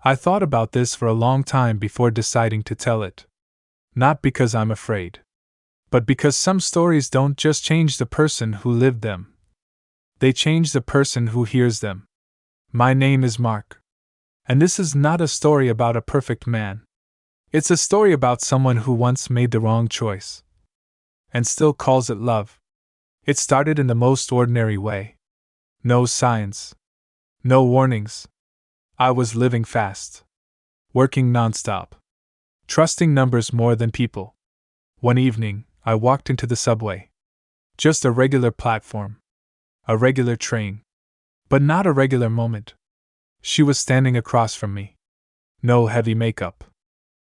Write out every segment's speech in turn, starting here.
I thought about this for a long time before deciding to tell it. Not because I'm afraid, but because some stories don't just change the person who lived them. They change the person who hears them. My name is Mark. And this is not a story about a perfect man. It's a story about someone who once made the wrong choice and still calls it love. It started in the most ordinary way. No signs. No warnings. I was living fast. Working nonstop. Trusting numbers more than people. One evening, I walked into the subway. Just a regular platform. A regular train. But not a regular moment. She was standing across from me. No heavy makeup.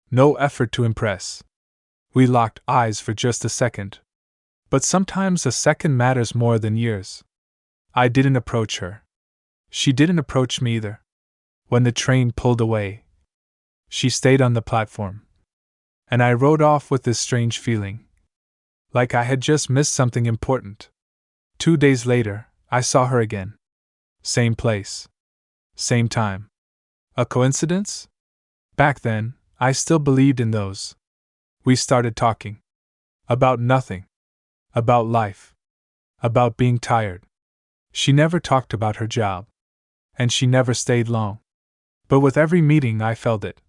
No effort to impress. We locked eyes for just a second. But sometimes a second matters more than years. I didn't approach her. She didn't approach me either. When the train pulled away, she stayed on the platform. And I rode off with this strange feeling. Like I had just missed something important. 2 days later, I saw her again. Same place. Same time. A coincidence? Back then, I still believed in those. We started talking. About nothing. About life. About being tired. She never talked about her job. And she never stayed long. But with every meeting I felt it.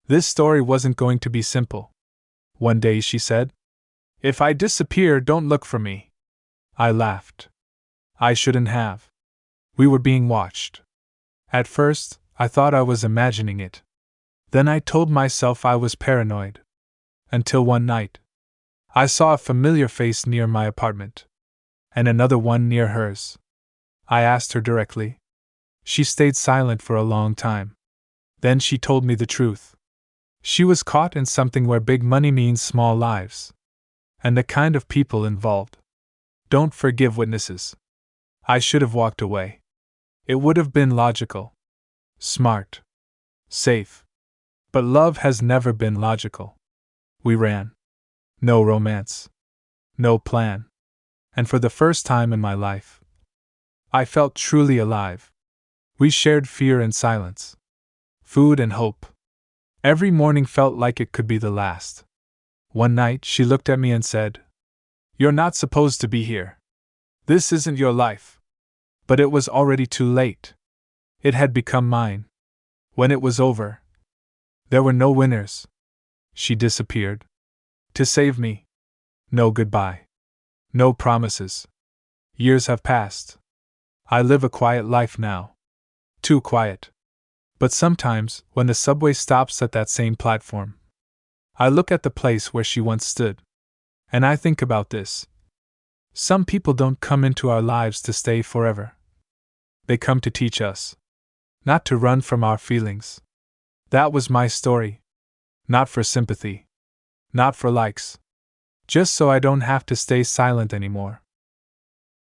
This story wasn't going to be simple. One day she said, "If I disappear, don't look for me." I laughed. I shouldn't have. We were being watched. At first, I thought I was imagining it. Then I told myself I was paranoid. Until one night, I saw a familiar face near my apartment. And another one near hers. I asked her directly. She stayed silent for a long time. Then she told me the truth. She was caught in something where big money means small lives. And the kind of people involved don't forgive witnesses. I should have walked away. It would have been logical. Smart. Safe. But love has never been logical. We ran. No romance. No plan. And for the first time in my life, I felt truly alive. We shared fear and silence. Food and hope. Every morning felt like it could be the last. One night she looked at me and said, "You're not supposed to be here. This isn't your life." But it was already too late. It had become mine. When it was over, there were no winners. She disappeared. To save me. No goodbye. No promises. Years have passed. I live a quiet life now. Too quiet. But sometimes, when the subway stops at that same platform, I look at the place where she once stood. And I think about this. Some people don't come into our lives to stay forever. They come to teach us. Not to run from our feelings. That was my story. Not for sympathy. Not for likes. Just so I don't have to stay silent anymore.